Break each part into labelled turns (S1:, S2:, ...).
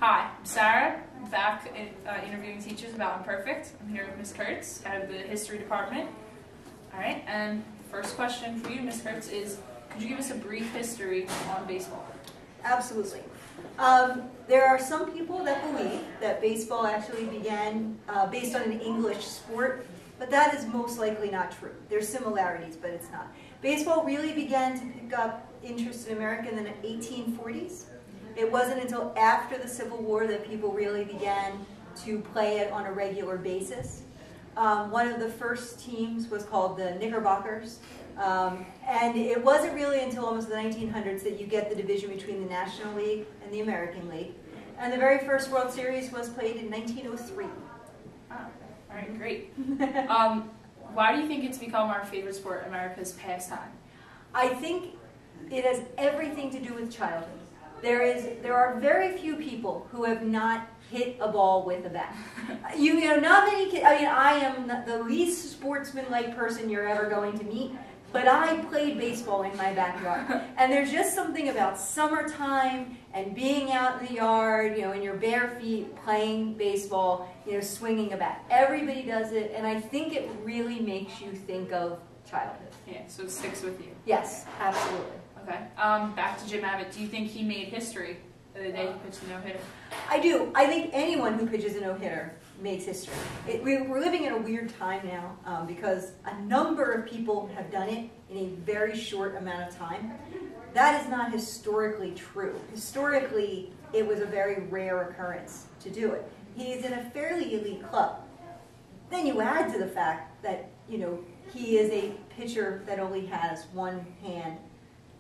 S1: Hi, I'm Sarah. I'm back interviewing teachers about Imperfect. I'm here with Ms. Kurtz, head of the history department. All right, and the first question for you, Ms. Kurtz, is could you give us a brief history on baseball?
S2: Absolutely. There are some people that believe that baseball actually began based on an English sport, but that is most likely not true. There's similarities, but it's not. Baseball really began to pick up interest in America in the 1840s. It wasn't until after the Civil War that people really began to play it on a regular basis. One of the first teams was called the Knickerbockers, and it wasn't really until almost the 1900s that you get the division between the National League and the American League. And the very first World Series was played in 1903.
S1: Oh, all right, great. Why do you think it's become our favorite sport, America's pastime?
S2: I think it has everything to do with childhood. There are very few people who have not hit a ball with a bat. You know, not many kids. I mean, I am the least sportsmanlike person you're ever going to meet, but I played baseball in my backyard. And there's just something about summertime and being out in the yard, you know, in your bare feet, playing baseball, you know, swinging a bat. Everybody does it, and I think it really makes you think of childhood.
S1: Yeah, so it sticks with you.
S2: Yes, absolutely.
S1: Okay. Back to Jim Abbott. Do you think he made history the day he pitched a no-hitter?
S2: I do. I think anyone who pitches a no-hitter makes history. We're living in a weird time now because a number of people have done it in a very short amount of time. That is not historically true. Historically, it was a very rare occurrence to do it. He's in a fairly elite club. Then you add to the fact that, you know, he is a pitcher that only has one hand.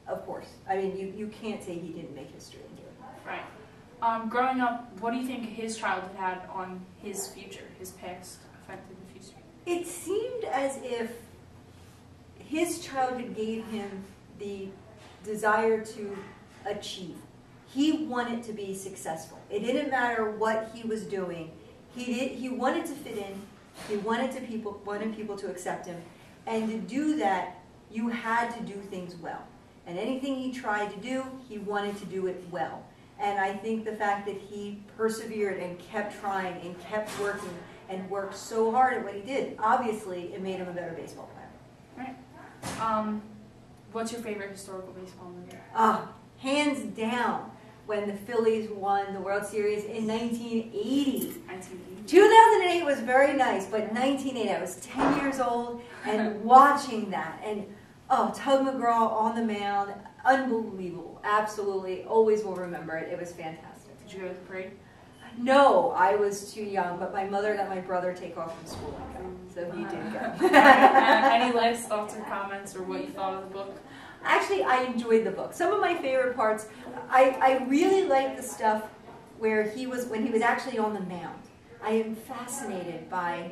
S2: Of course. I mean, you can't say he didn't make history and do it.
S1: Right. Growing up, what do you think his childhood had on his future, his past, affected the future?
S2: It seemed as if his childhood gave him the desire to achieve. He wanted to be successful. It didn't matter what he was doing. He wanted to fit in. He wanted people to accept him. And to do that, you had to do things well. And anything he tried to do, he wanted to do it well. And I think the fact that he persevered and kept trying and kept working and worked so hard at what he did, obviously it made him a better baseball player.
S1: Right. What's your favorite historical baseball movie?
S2: Hands down, when the Phillies won the World Series in 1980.
S1: 1980.
S2: 2008 was very nice, but 1980, I was 10 years old and watching that. And Tug McGraw on the mound, unbelievable, absolutely, always will remember it. It was fantastic.
S1: Did you go to the parade?
S2: No, I was too young, but my mother let my brother take off from school and go, so he did go.
S1: Any last thoughts or comments or what you thought of the book?
S2: Actually, I enjoyed the book. Some of my favorite parts, I really like the stuff where when he was actually on the mound. I am fascinated by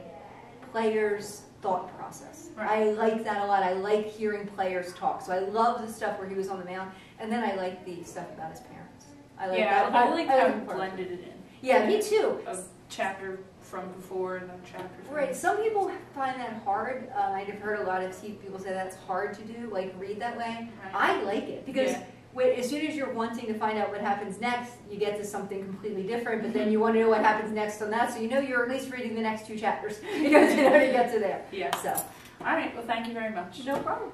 S2: players' thought process. Right. I like that a lot. I like hearing players talk. So I love the stuff where he was on the mound, and then I like the stuff about his parents. I like that.
S1: I like how he blended it in.
S2: Yeah, me too.
S1: A chapter from before and then a chapter from
S2: Right. Some people find that hard. I've heard a lot of people say that's hard to do, like read that way. Right. I like it because as soon as you're wanting to find out what happens next, you get to something completely different, but then you want to know what happens next on that, so you know you're at least reading the next two chapters, you know, to get to there.
S1: Yeah.
S2: So.
S1: All right. Well, thank you very much.
S2: No problem.